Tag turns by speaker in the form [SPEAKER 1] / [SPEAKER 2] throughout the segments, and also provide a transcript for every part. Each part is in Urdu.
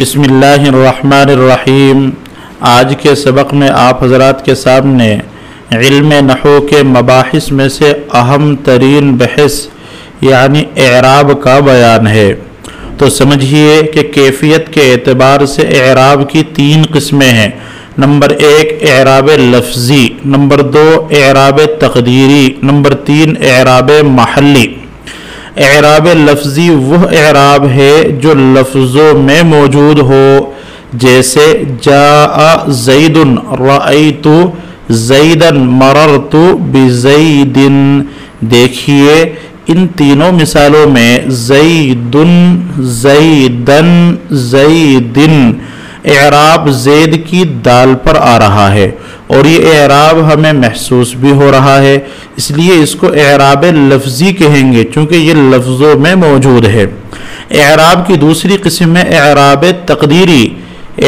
[SPEAKER 1] بسم اللہ الرحمن الرحیم۔ آج کے سبق میں آپ حضرات کے سامنے علم نحو کے مباحث میں سے اہم ترین بحث یعنی اعراب کا بیان ہے۔ تو سمجھیے کہ کیفیت کے اعتبار سے اعراب کی تین قسمیں ہیں۔ نمبر ایک اعراب لفظی، نمبر دو اعراب تقدیری، نمبر تین اعراب محلی۔ اعراب لفظی وہ اعراب ہے جو لفظوں میں موجود ہو، جیسے جاء زید، رأیت زیدا، مررت بزید۔ دیکھیے ان تینوں مثالوں میں زید، زیدن، زیدن اعراب زید کی دال پر آ رہا ہے، اور یہ اعراب ہمیں محسوس بھی ہو رہا ہے، اس لیے اس کو اعراب لفظی کہیں گے چونکہ یہ لفظوں میں موجود ہے۔ اعراب کی دوسری قسم ہے اعراب تقدیری۔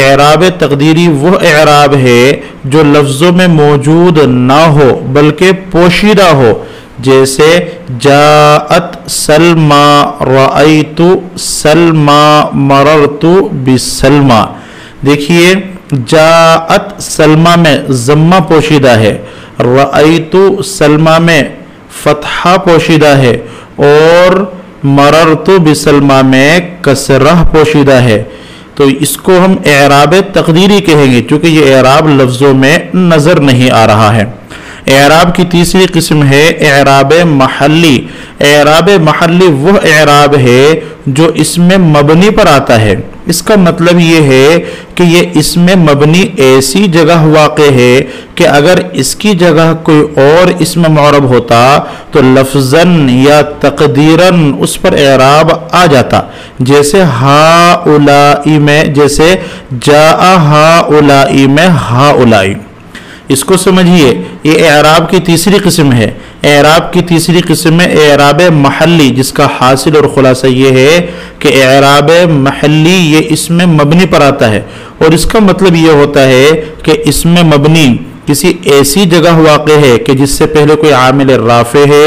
[SPEAKER 1] اعراب تقدیری وہ اعراب ہے جو لفظوں میں موجود نہ ہو بلکہ پوشیدہ ہو، جیسے جاءت سلمى، رأیت سلمى، مررت بسلمى۔ دیکھیے جاءت سلمہ میں ضمہ پوشیدہ ہے، رأیت سلمہ میں فتحہ پوشیدہ ہے، اور مررت بسلمہ میں کسرہ پوشیدہ ہے۔ تو اس کو ہم اعراب تقدیری کہیں گے چونکہ یہ اعراب لفظوں میں نظر نہیں آ رہا ہے۔ اعراب کی تیسری قسم ہے اعراب محلی۔ اعراب محلی وہ اعراب ہے جو اسم مبنی پر آتا ہے۔ اس کا مطلب یہ ہے کہ یہ اسم مبنی ایسی جگہ واقع ہے کہ اگر اس کی جگہ کوئی اور اسم معرب ہوتا تو لفظاً یا تقدیراً اس پر اعراب آ جاتا، جیسے ہاؤلائی میں، جیسے جاء ہاؤلائی میں ہاؤلائی۔ اس کو سمجھیے، یہ اعراب کی تیسری قسم ہے۔ اعراب کی تیسری قسم ہے اعراب محلی، جس کا حاصل اور خلاصہ یہ ہے کہ اعراب محلی یہ اسم مبنی پر آتا ہے، اور اس کا مطلب یہ ہوتا ہے کہ اسم مبنی کسی ایسی جگہ واقع ہے کہ جس سے پہلے کوئی عامل رافع ہے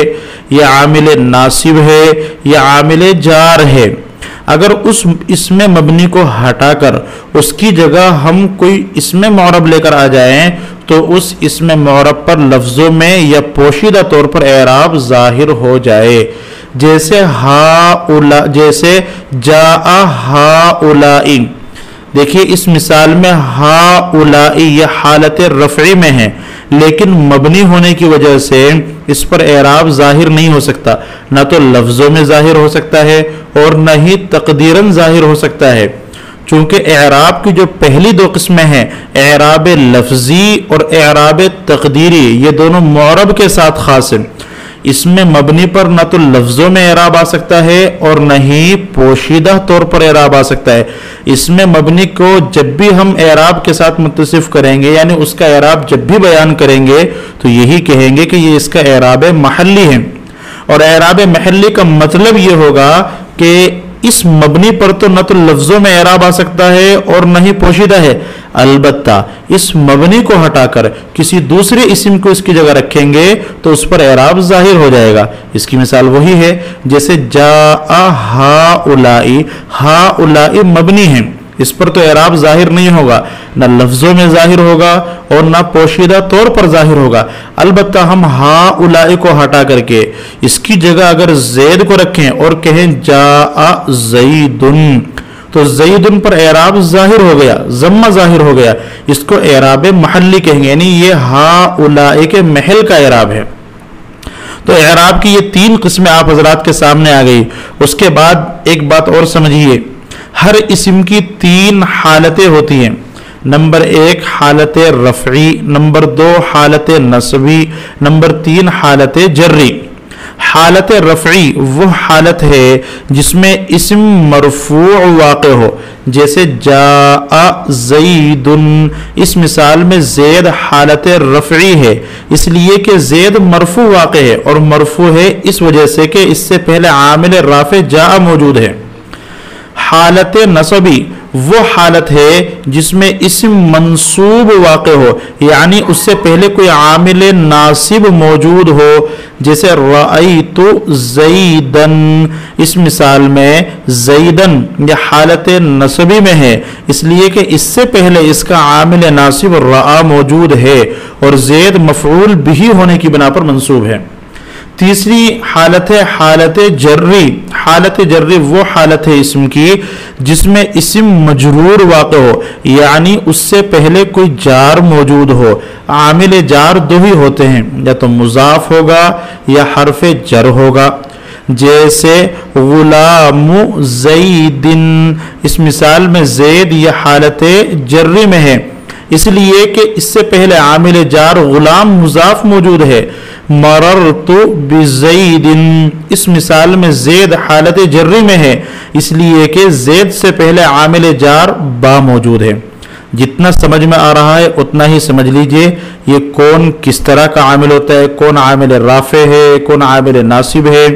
[SPEAKER 1] یا عامل ناصب ہے یا عامل جار ہے۔ اگر اس اسم مبنی کو ہٹا کر اس کی جگہ ہم کوئی اسم معرب لے کر آ جائیں تو اس اسم معرب پر لفظوں میں یا پوشیدہ طور پر اعراب ظاہر ہو جائے، جیسے جیسے جاء ہاؤلائی۔ دیکھیے اس مثال میں ہاؤلائی یہ حالت رفعی میں ہے، لیکن مبنی ہونے کی وجہ سے اس پر اعراب ظاہر نہیں ہو سکتا، نہ تو لفظوں میں ظاہر ہو سکتا ہے اور نہ ہی تقدیراً ظاہر ہو سکتا ہے، چونکہ اعراب کی جو پہلی دو قسمیں ہیں اعراب لفظی اور اعراب تقدیری، یہ دونوں معرب کے ساتھ خاص ہیں۔ اس میں مبنی پر نہ تو لفظوں میں اعراب آ سکتا ہے اور نہ ہی پوشیدہ طور پر اعراب آ سکتا ہے۔ اس میں مبنی کو جب بھی ہم اعراب کے ساتھ متصف کریں گے، یعنی اس کا اعراب جب بھی بیان کریں گے تو یہی کہیں گے کہ یہ اس کا اعراب محلی ہے۔ اور اعراب محلی کا مطلب یہ ہوگا کہ اس مبنی پر تو نہ تو لفظوں میں اعراب آ سکتا ہے اور نہ ہی پوشیدہ ہے، البتہ اس مبنی کو ہٹا کر کسی دوسرے اسم کو اس کی جگہ رکھیں گے تو اس پر اعراب ظاہر ہو جائے گا۔ اس کی مثال وہی ہے جیسے جاء ہاؤلائی، ہاؤلائی مبنی ہے، اس پر تو اعراب ظاہر نہیں ہوگا، نہ لفظوں میں ظاہر ہوگا اور نہ پوشیدہ طور پر ظاہر ہوگا، البتہ ہم ہاؤلائی کو ہٹا کر کے اس کی جگہ اگر زید کو رکھیں اور کہیں جاء زیدن تو زیدن پر اعراب ظاہر ہو گیا، ضمہ ظاہر ہو گیا، اس کو اعراب محلی کہیں گے، یعنی یہ ہاؤلائی کے محل کا اعراب ہے۔ تو اعراب کی یہ تین قسمیں آپ حضرات کے سامنے آ گئی۔ اس کے بعد ایک بات اور سمجھیے، ہر اسم کی تین حالتیں ہوتی ہیں۔ نمبر ایک حالت رفعی، نمبر دو حالت نصبی، نمبر تین حالت جری۔ حالت رفعی وہ حالت ہے جس میں اسم مرفوع واقع ہو، جیسے جاء زید۔ اس مثال میں زید حالت رفعی ہے، اس لیے کہ زید مرفوع واقع ہے، اور مرفوع ہے اس وجہ سے کہ اس سے پہلے عامل رافع جاء موجود ہے۔ حالت نصبی وہ حالت ہے جس میں اسم منصوب واقع ہو، یعنی اس سے پہلے کوئی عامل ناصب موجود ہو، جیسے رأیت زیدن، اس مثال میں زیدن یہ حالت نصبی میں ہے، اس لیے کہ اس سے پہلے اس کا عامل ناصب رأى موجود ہے اور زید مفعول بھی ہونے کی بنا پر منصوب ہے۔ تیسری حالت ہے حالت جری۔ حالت جری وہ حالت ہے اسم کی جس میں اسم مجرور واقع ہو، یعنی اس سے پہلے کوئی جار موجود ہو۔ عامل جار دو ہی ہوتے ہیں، یا تو مضاف ہوگا یا حرف جر ہوگا، جیسے غلام زیدن، اس مثال میں زید یہ حالت جری میں ہے، اس لیے کہ اس سے پہلے عامل جار غلام مضاف موجود ہے۔ مررت بزید، اس مثال میں زید حالت جری میں ہے، اس لیے کہ زید سے پہلے عامل جار با موجود ہے۔ جتنا سمجھ میں آ رہا ہے اتنا ہی سمجھ لیجئے یہ کون کس طرح کا عامل ہوتا ہے، کون عامل رافع ہے، کون عامل ناصب ہے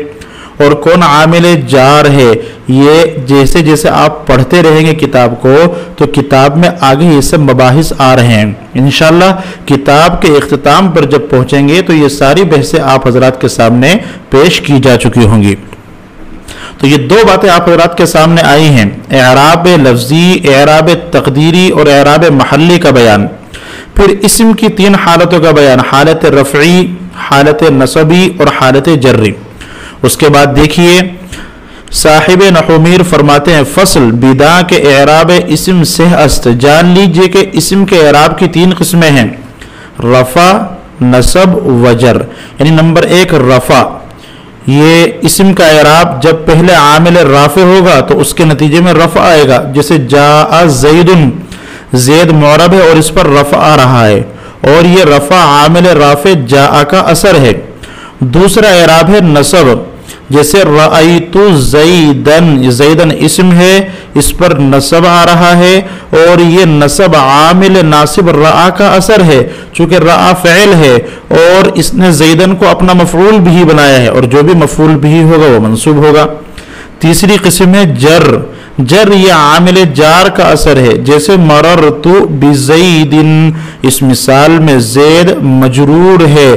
[SPEAKER 1] اور کون عامل جار ہے۔ یہ جیسے جیسے آپ پڑھتے رہیں گے کتاب کو تو کتاب میں آگے یہ سب مباحث آ رہے ہیں، انشاءاللہ کتاب کے اختتام پر جب پہنچیں گے تو یہ ساری بحثیں آپ حضرات کے سامنے پیش کی جا چکی ہوں گی۔ تو یہ دو باتیں آپ حضرات کے سامنے آئی ہیں، اعراب لفظی، اعراب تقدیری اور اعراب محلی کا بیان، پھر اسم کی تین حالتوں کا بیان، حالت رفعی، حالت نصبی اور حالت جری۔ اس کے بعد دیکھیے صاحب نحومیر فرماتے ہیں فصل بدا کے اعراب اسم سے است، جان لیجئے کہ اسم کے اعراب کی تین قسمیں ہیں، رفع، نصب و جر۔ یعنی نمبر ایک رفع، یہ اسم کا اعراب جب پہلے عامل رافع ہوگا تو اس کے نتیجے میں رفع آئے گا، جیسے جاء زیدن، زید معرب ہے اور اس پر رفع آ رہا ہے اور یہ رفع عامل رافع جاء کا اثر ہے۔ دوسرا اعراب ہے نصب، جیسے رأیت زیدن، زیدن اسم ہے اس پر نصب آ رہا ہے اور یہ نصب عامل ناصب رأى کا اثر ہے، چونکہ رأى فعل ہے اور اس نے زیدن کو اپنا مفعول بھی بنایا ہے اور جو بھی مفعول بھی ہوگا وہ منصوب ہوگا۔ تیسری قسم ہے جر، جر یہ عامل جار کا اثر ہے، جیسے مررت بزید، اس مثال میں زید مجرور ہے،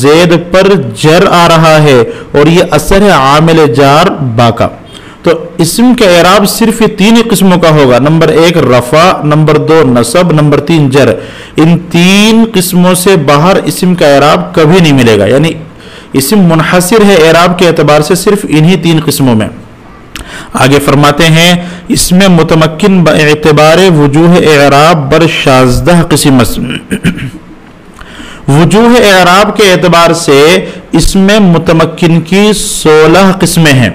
[SPEAKER 1] زید پر جر آ رہا ہے اور یہ اثر ہے عامل جار با کا۔ تو اسم کا اعراب صرف یہ تین قسموں کا ہوگا، نمبر ایک رفع، نمبر دو نصب، نمبر تین جر۔ ان تین قسموں سے باہر اسم کا اعراب کبھی نہیں ملے گا، یعنی اسم منحصر ہے اعراب کے اعتبار سے صرف انہی تین قسموں میں۔ آگے فرماتے ہیں اس میں متمکن باعتبار وجوہ اعراب بر شازدہ قسم، وجوہ اعراب کے اعتبار سے اس میں متمکن کی 16 قسمیں ہیں۔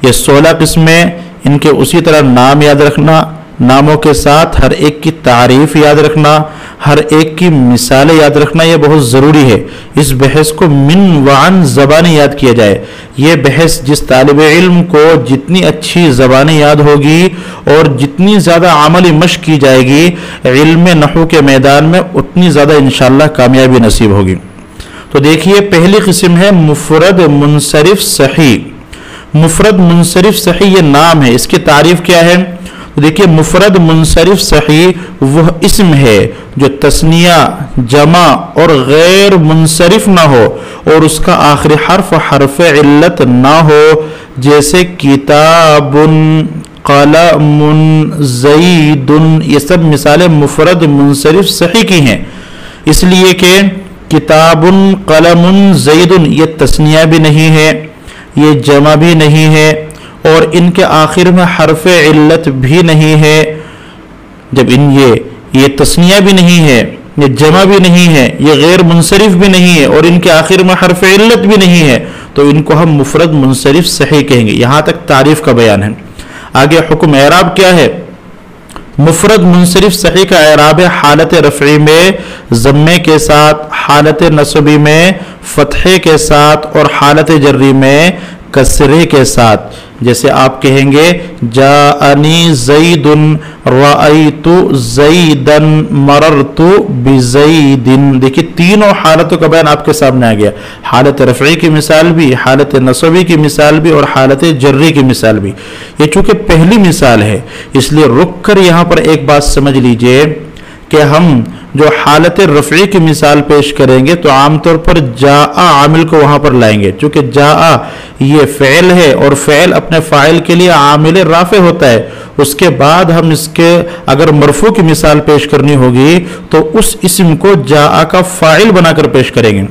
[SPEAKER 1] یہ 16 قسمیں، ان کے اسی طرح نام یاد رکھنا، ناموں کے ساتھ ہر ایک کی تعریف یاد رکھنا، ہر ایک کی مثالیں یاد رکھنا، یہ بہت ضروری ہے۔ اس بحث کو من وعن زبانیں یاد کیا جائے۔ یہ بحث جس طالب علم کو جتنی اچھی زبانیں یاد ہوگی اور جتنی زیادہ عملی مشق کی جائے گی علم نحو کے میدان میں، اتنی زیادہ انشاءاللہ کامیابی نصیب ہوگی۔ تو دیکھیے پہلی قسم ہے مفرد منصرف صحیح۔ مفرد منصرف صحیح یہ نام ہے، اس کی تعریف کیا ہے؟ دیکھیے مفرد منصرف صحیح وہ اسم ہے جو تثنیہ، جمع اور غیر منصرف نہ ہو اور اس کا آخری حرف حرف علت نہ ہو، جیسے کتاب، قلم، زید، یہ سب مثالیں مفرد منصرف صحیح کی ہیں، اس لیے کہ کتاب، قلم، زید یہ تثنیہ بھی نہیں ہے، یہ جمع بھی نہیں ہے اور ان کے آخر میں حرف علت بھی نہیں ہے۔ جب یہ تثنیہ بھی نہیں ہے، یہ جمع بھی نہیں ہے، یہ غیر منصرف بھی نہیں ہے اور ان کے آخر میں حرف علت بھی نہیں ہے تو ان کو ہم مفرد منصرف صحیح کہیں گے۔ یہاں تک تعریف کا بیان ہے۔ آگے حکم اعراب کیا ہے؟ مفرد منصرف صحیح کا اعراب ہے حالت رفعی میں ضمے کے ساتھ، حالت نصبی میں فتحے کے ساتھ اور حالت جری میں کسرے کے ساتھ. جیسے آپ کہیں گے جاءنی زید رأیت زیدا مررت بزید. دیکھیے تینوں حالتوں کا بیان آپ کے سامنے آ گیا. حالت رفعی کی مثال بھی، حالت نصبی کی مثال بھی، اور حالت جری کی مثال بھی. یہ چونکہ پہلی مثال ہے اس لیے رک کر یہاں پر ایک بات سمجھ لیجئے کہ ہم جو حالت رفعی کی مثال پیش کریں گے تو عام طور پر جاء عامل کو وہاں پر لائیں گے، چونکہ جاء یہ فعل ہے اور فعل اپنے فاعل کے لیے عامل رافع ہوتا ہے. اس کے بعد ہم اس کے اگر مرفوع کی مثال پیش کرنی ہوگی تو اس اسم کو جاء کا فاعل بنا کر پیش کریں گے.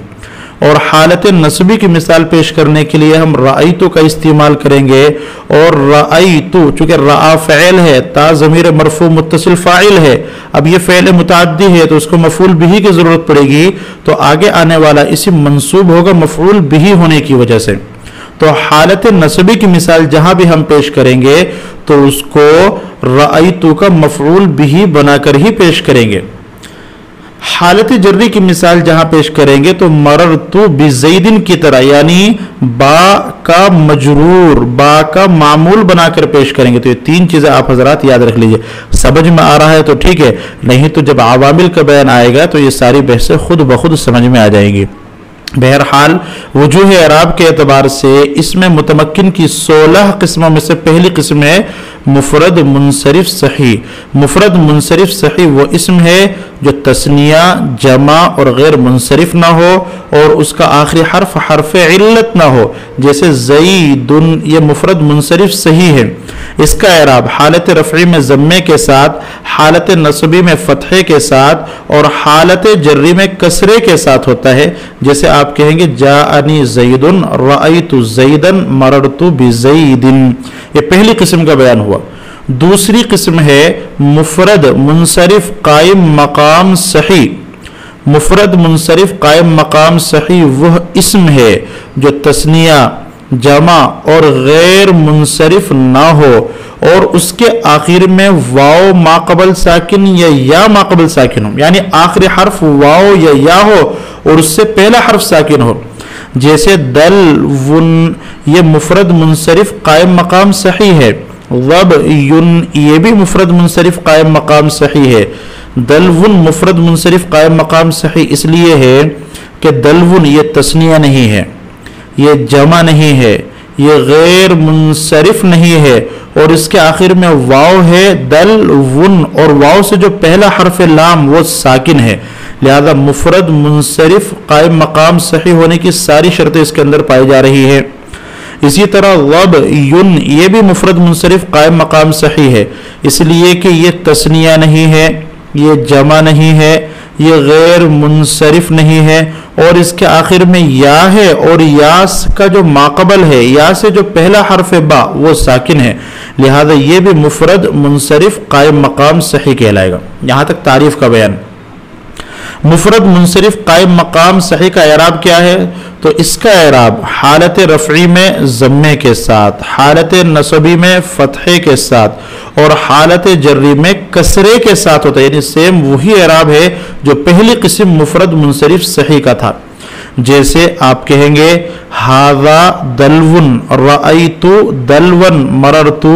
[SPEAKER 1] اور حالت نصبی کی مثال پیش کرنے کے لیے ہم رأیتو کا استعمال کریں گے، اور رأیتو چونکہ رأى فعل ہے، تا ضمیر مرفوع متصل فاعل ہے. اب یہ فعل متعدی ہے تو اس کو مفعول بہ کی ضرورت پڑے گی، تو آگے آنے والا اسم منصوب ہوگا مفعول بہ ہونے کی وجہ سے. تو حالت نصبی کی مثال جہاں بھی ہم پیش کریں گے تو اس کو رأیتو کا مفعول بہ بنا کر ہی پیش کریں گے. حالت جری کی مثال جہاں پیش کریں گے تو مررت بزیدن کی طرح، یعنی با کا مجرور، با کا معمول بنا کر پیش کریں گے. تو یہ تین چیزیں آپ حضرات یاد رکھ لیجئے. سمجھ میں آ رہا ہے تو ٹھیک ہے، نہیں تو جب عوامل کا بیان آئے گا تو یہ ساری بحثیں خود بخود سمجھ میں آ جائیں گی. بہرحال وجوہ اعراب کے اعتبار سے اس میں متمکن کی 16 قسموں میں سے پہلی قسم ہے مفرد منصرف صحیح. مفرد منصرف صحیح وہ اسم ہے جو تثنیہ، جمع اور غیر منصرف نہ ہو اور اس کا آخری حرف حرف علت نہ ہو. جیسے زیدن، یہ مفرد منصرف صحیح ہے. اس کا اعراب حالت رفعی میں ضمے کے ساتھ، حالت نصبی میں فتحے کے ساتھ اور حالت جری میں کسرے کے ساتھ ہوتا ہے. جیسے آپ کہیں گے جاءنی زیدن رأیت زیدن مررت بزیدن. یہ پہلی قسم کا بیان ہوا. دوسری قسم ہے مفرد منصرف قائم مقام صحیح. مفرد منصرف قائم مقام صحیح وہ اسم ہے جو تثنیہ، جمع اور غیر منصرف نہ ہو اور اس کے آخر میں واو ما قبل ساکن یا ما قبل ساکن ہو، یعنی آخری حرف واو یا ہو اور اس سے پہلا حرف ساکن ہو. جیسے دلون، یہ مفرد منصرف قائم مقام صحیح ہے. ظبیٌ، یہ بھی مفرد منصرف قائم مقام صحیح ہے. دلون مفرد منصرف قائم مقام صحیح اس لیے ہے کہ دلون یہ تثنیہ نہیں ہے، یہ جمع نہیں ہے، یہ غیر منصرف نہیں ہے اور اس کے آخر میں واو ہے دلون، اور واو سے جو پہلا حرف لام وہ ساکن ہے. لہذا مفرد منصرف قائم مقام صحیح ہونے کی ساری شرطیں اس کے اندر پائی جا رہی ہے. اسی طرح ظبیٌ، یہ بھی مفرد منصرف قائم مقام صحیح ہے اس لیے کہ یہ تثنیہ نہیں ہے، یہ جمع نہیں ہے، یہ غیر منصرف نہیں ہے اور اس کے آخر میں یا ہے اور یا کا جو ماقبل ہے، یا سے جو پہلا حرف با وہ ساکن ہے. لہذا یہ بھی مفرد منصرف قائم مقام صحیح کہلائے گا. یہاں تک تعریف کا بیان. مفرد منصرف قائم مقام صحیح کا اعراب کیا ہے؟ تو اس کا اعراب حالت رفعی میں ضمے کے ساتھ، حالت نصبی میں فتحے کے ساتھ اور حالت جری میں کسرے کے ساتھ ہوتا ہے. یعنی سیم وہی اعراب ہے جو پہلی قسم مفرد منصرف صحیح کا تھا. جیسے آپ کہیں گے ہاذا دلون رأیت دلون مررت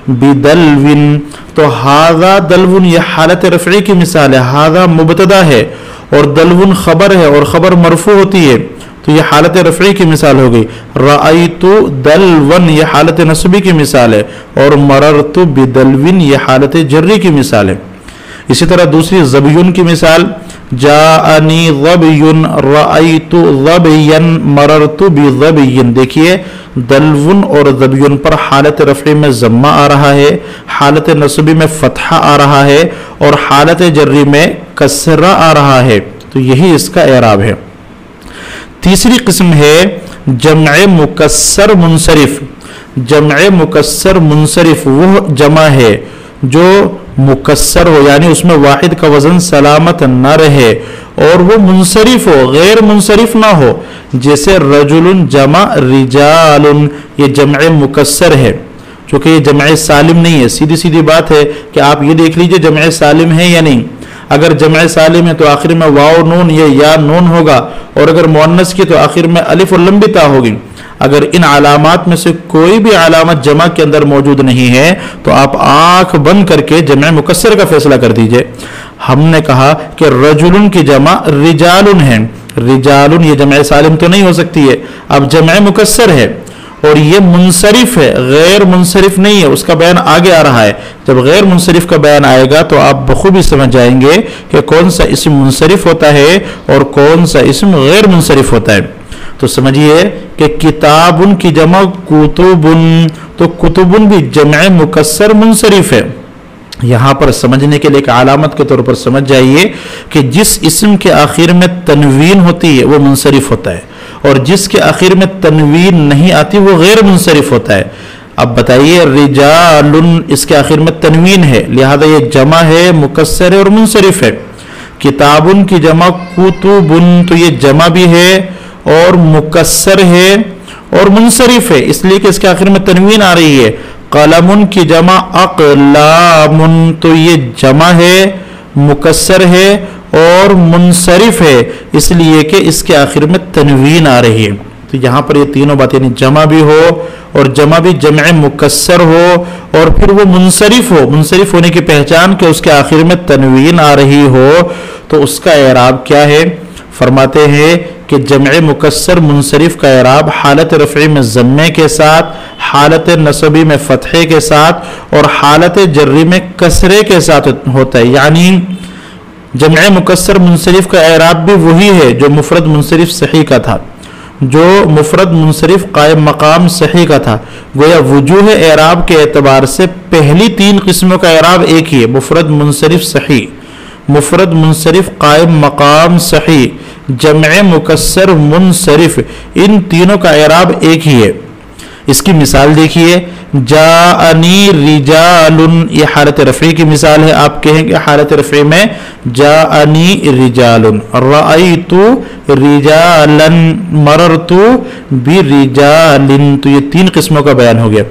[SPEAKER 1] بدلون. تو ہاذا دلون یہ حالت رفعی کی مثال ہے. ہاذا مبتدا ہے اور دلون خبر ہے اور خبر مرفوع ہوتی ہے تو یہ حالت رفعی کی مثال ہو گئی. رأیت دلون یہ حالت نصبی کی مثال ہے اور مررت بدلون یہ حالت جری کی مثال ہے. اسی طرح دوسری ظبیٌ کی مثال جاءنی ظبیٌ رأیت ظبیًا مررت بظبیٍ. دیکھیے دلون اور ظبیٌ پر حالت رفعی میں ضمہ آ رہا ہے، حالت نصبی میں فتحہ آ رہا ہے اور حالت جری میں کسرہ آ رہا ہے. تو یہی اس کا اعراب ہے. تیسری قسم ہے جمع مکسر منصرف. جمع مکسر منصرف وہ جمع ہے جو مکسر ہو، یعنی اس میں واحد کا وزن سلامت نہ رہے اور وہ منصرف ہو، غیر منصرف نہ ہو. جیسے رجل جمع رجال، یہ جمع مکسر ہے چونکہ یہ جمع سالم نہیں ہے. سیدھی سیدھی بات ہے کہ آپ یہ دیکھ لیجئے جمع سالم ہے یا نہیں. اگر جمع سالم ہے تو آخر میں واو نون یا نون ہوگا، اور اگر مؤنث کی تو آخر میں الف اور لمبی تا ہوگی۔ اگر ان علامات میں سے کوئی بھی علامت جمع کے اندر موجود نہیں ہے تو آپ آنکھ بند کر کے جمع مکسر کا فیصلہ کر دیجئے۔ ہم نے کہا کہ رجل کی جمع رجال ہے، رجال یہ جمع سالم تو نہیں ہو سکتی ہے، اب جمع مکسر ہے اور یہ منصرف ہے، غیر منصرف نہیں ہے، اس کا بیان آگے آ رہا ہے۔ جب غیر منصرف کا بیان آئے گا تو آپ بخوبی سمجھ جائیں گے کہ کون سا اسم منصرف ہوتا ہے اور کون سا اسم غیر منصرف ہوتا ہے۔ تو سمجھیے کہ کتابن کی جمع کتبن، تو کتبن بھی جمع مکسر منصرف ہے۔ یہاں پر سمجھنے کے لیے ایک علامت کے طور پر سمجھ جائیے کہ جس اسم کے آخر میں تنوین ہوتی ہے وہ منصرف ہوتا ہے، اور جس کے آخر میں تنوین نہیں آتی وہ غیر منصرف ہوتا ہے۔ اب بتائیے رجال اس کے آخر میں تنوین ہے، لہذا یہ جمع ہے، مکسر ہے اور منصرف ہے۔ کتابن کی جمع کتبن، تو یہ جمع بھی ہے اور مکسر ہے اور منصرف ہے، اس لیے کہ اس کے آخر میں تنوین آ رہی ہے۔ قلم کی جمع اقلام، تو یہ جمع ہے، مکسر ہے اور منصرف ہے، اس لیے کہ اس کے آخر میں تنوین آ رہی ہے۔ تو یہاں پر یہ تینوں باتیں، یعنی جمع بھی ہو اور جمع بھی جمع مکسر ہو اور پھر وہ منصرف ہو، منصرف ہونے کی پہچان کہ اس کے آخر میں تنوین آ رہی ہو، تو اس کا اعراب کیا ہے؟ فرماتے ہیں کہ جمع مکسر منصرف کا اعراب حالت رفعی میں ضمے کے ساتھ، حالت نصبی میں فتحے کے ساتھ اور حالت جری میں کسرے کے ساتھ ہوتا ہے۔ یعنی جمع مکسر منصرف کا اعراب بھی وہی ہے جو مفرد منصرف صحیح کا تھا، جو مفرد منصرف قائم مقام صحیح کا تھا۔ گویا وجوہ اعراب کے اعتبار سے پہلی تین قسموں کا اعراب ایک ہی ہے، مفرد منصرف صحیح، مفرد منصرف قائم مقام صحیح، جمع مکسر منصرف، ان تینوں کا اعراب ایک ہی ہے۔ اس کی مثال دیکھیے، جاءنی رجال، یہ حالت رفعی کی مثال ہے۔ آپ کہیں کہ حالت رفعی میں جاءنی رجال، رأیت رجالا، مررت برجال، تو یہ تین قسموں کا بیان ہو گیا۔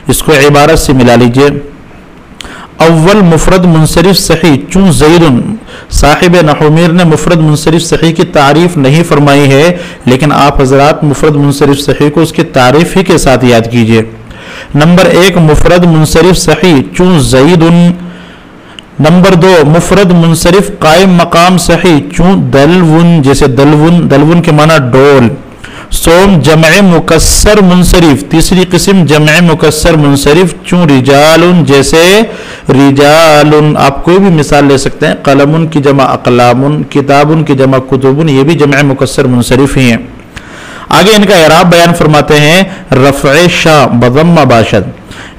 [SPEAKER 1] اس کو عبارت سے ملا لیجئے۔ اول مفرد منصرف صحیح، چون زید، صاحب نحومیر نے مفرد منصرف صحیح کی تعریف نہیں فرمائی ہے، لیکن آپ حضرات مفرد منصرف صحیح کو اس کی تعریف ہی کے ساتھ یاد کیجئے۔ نمبر ایک مفرد منصرف صحیح، چون زید۔ نمبر دو مفرد منصرف قائم مقام صحیح، چون دلون، جیسے دلون، دلون کے معنی ڈول۔ سوم جمع مکسر منصرف، تیسری قسم جمع مکسر منصرف، چون رجال، جیسے رجال۔ آپ کوئی بھی مثال لے سکتے ہیں، قلم کی جمع اقلام، کتاب کی جمع کتب، یہ بھی جمع مکسر منصرف ہی ہیں۔ آگے ان کا اعراب بیان فرماتے ہیں، رفع شاء بضم باشد،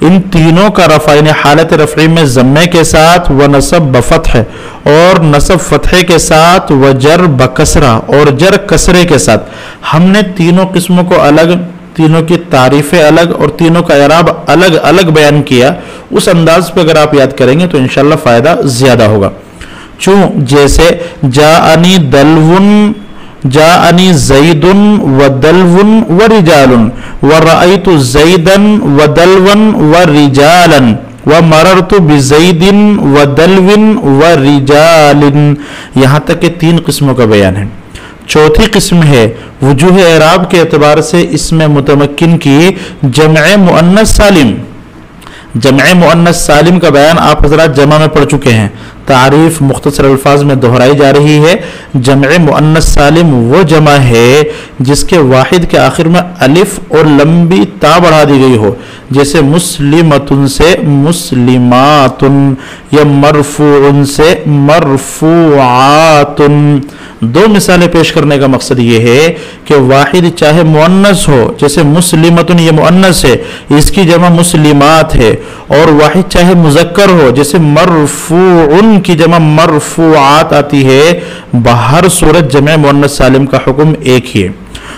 [SPEAKER 1] ان تینوں کا رفع یعنی حالت رفعی میں ضمے کے ساتھ، و نصب بفتح، اور نصب فتحے کے ساتھ، و جر بکسرہ، اور جر کسرے کے ساتھ۔ ہم نے تینوں قسموں کو الگ، تینوں کی تعریفیں الگ اور تینوں کا اعراب الگ الگ بیان کیا۔ اس انداز پہ اگر آپ یاد کریں گے تو انشاءاللہ فائدہ زیادہ ہوگا۔ چون جیسے جاءنی دلون، جاءنی زید ودلو ورجال، ورأیت زیدا ودلوا ورجالا، ومررت بزید ودلو ورجال، یہاں تک کہ تین قسموں کا بیان ہے۔ چوتھی قسم ہے وجوہ اعراب کے اعتبار سے اسم متمکن کی جمع مؤنث سالم۔ جمع مؤنث سالم کا بیان آپ حضرات جمع میں پڑھ چکے ہیں، تعریف مختصر الفاظ میں دہرائی جا رہی ہے۔ جمع مؤنث سالم وہ جمع ہے جس کے واحد کے آخر میں الف اور لمبی تا بڑھا دی گئی ہو، جیسے مسلمتن سے مسلماتن، یا مرفوعن سے مرفوعاتن۔ دو مثالیں پیش کرنے کا مقصد یہ ہے کہ واحد چاہے مؤنث ہو، جیسے مسلمتن یہ مؤنث ہے، اس کی جمع مسلمات ہے، اور واحد چاہے مذکر ہو، جیسے مرفوعن کی جمع مرفوعات آتی ہے، بہر صورت جمع مؤنث سالم کا حکم ایک ہی ہے۔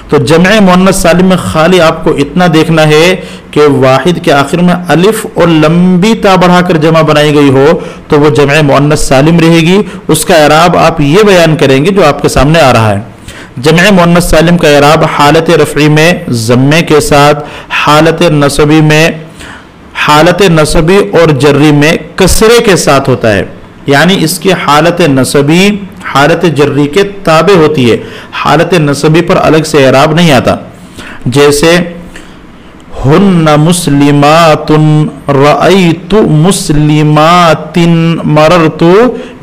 [SPEAKER 1] تو جمع مؤنث سالم میں خالی آپ کو اتنا دیکھنا ہے کہ واحد کے آخر میں الف اور لمبی تا بڑھا کر جمع بنائی گئی ہو تو وہ جمع مؤنث سالم رہے گی۔ اس کا اعراب آپ یہ بیان کریں گے جو آپ کے سامنے آ رہا ہے۔ جمع مؤنث سالم کا اعراب حالت رفعی میں ضمے کے ساتھ، حالت نصبی میں، حالت نصبی اور جری میں کسرے کے ساتھ ہوتا ہے۔ یعنی اس کی حالت نصبی حالت جری کے تابع ہوتی ہے، حالت نصبی پر الگ سے اعراب نہیں آتا. جیسے ہن مسلمات رأیت مسلمات مررت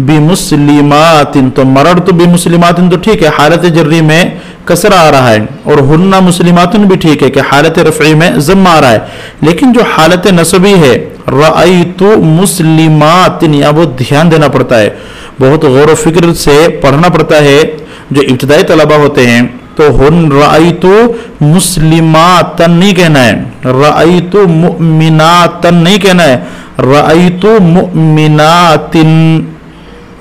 [SPEAKER 1] بمسلمات. تو مررت بمسلمات تو ٹھیک ہے، حالت جری میں کسر آ رہا ہے، اور ہن مسلمات بھی ٹھیک ہے کہ حالت رفعی میں ضم آ رہا ہے. لیکن جو حالت نصبی ہے رأیت مسلمات، یہاں بہت دھیان دینا پڑتا ہے، بہت غور و فکر سے پڑھنا پڑتا ہے. جو ابتدائی طلبہ ہوتے ہیں تو ہن رأیت مسلمات نہیں کہنا ہے، رأیت مؤمنات نہیں کہنا ہے، رأیت مؤمنات،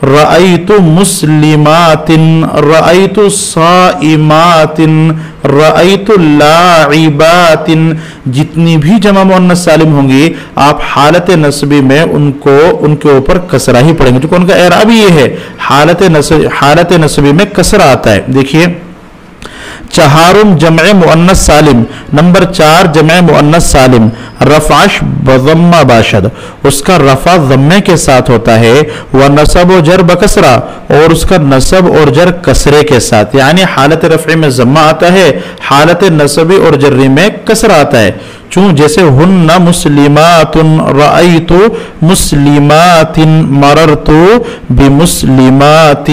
[SPEAKER 1] رأیت مسلمات، رأیت صائمات، رأیت لاعبات. جتنی بھی جمع مؤنث سالم ہوں گی آپ حالت نصبی میں ان کے اوپر کسرہ ہی پڑھیں گے، جو ان کا اعراب یہ ہے، حالت نصبی میں کسرہ آتا ہے. دیکھیے چہارم جمع مؤنث سالم، نمبر 4 جمع مؤنث سالم، رفعش بضمہ باشد، اس کا رفع ضمے کے ساتھ ہوتا ہے، ونصب و جر بکسرہ، اور اس کا نصب اور جر کسرے کے ساتھ. یعنی حالت رفع میں ضمہ آتا ہے، حالت نصبی اور جری میں کسرہ آتا ہے. جیسے ہن مسلمات رأیت مسلمات مررت بمسلمات.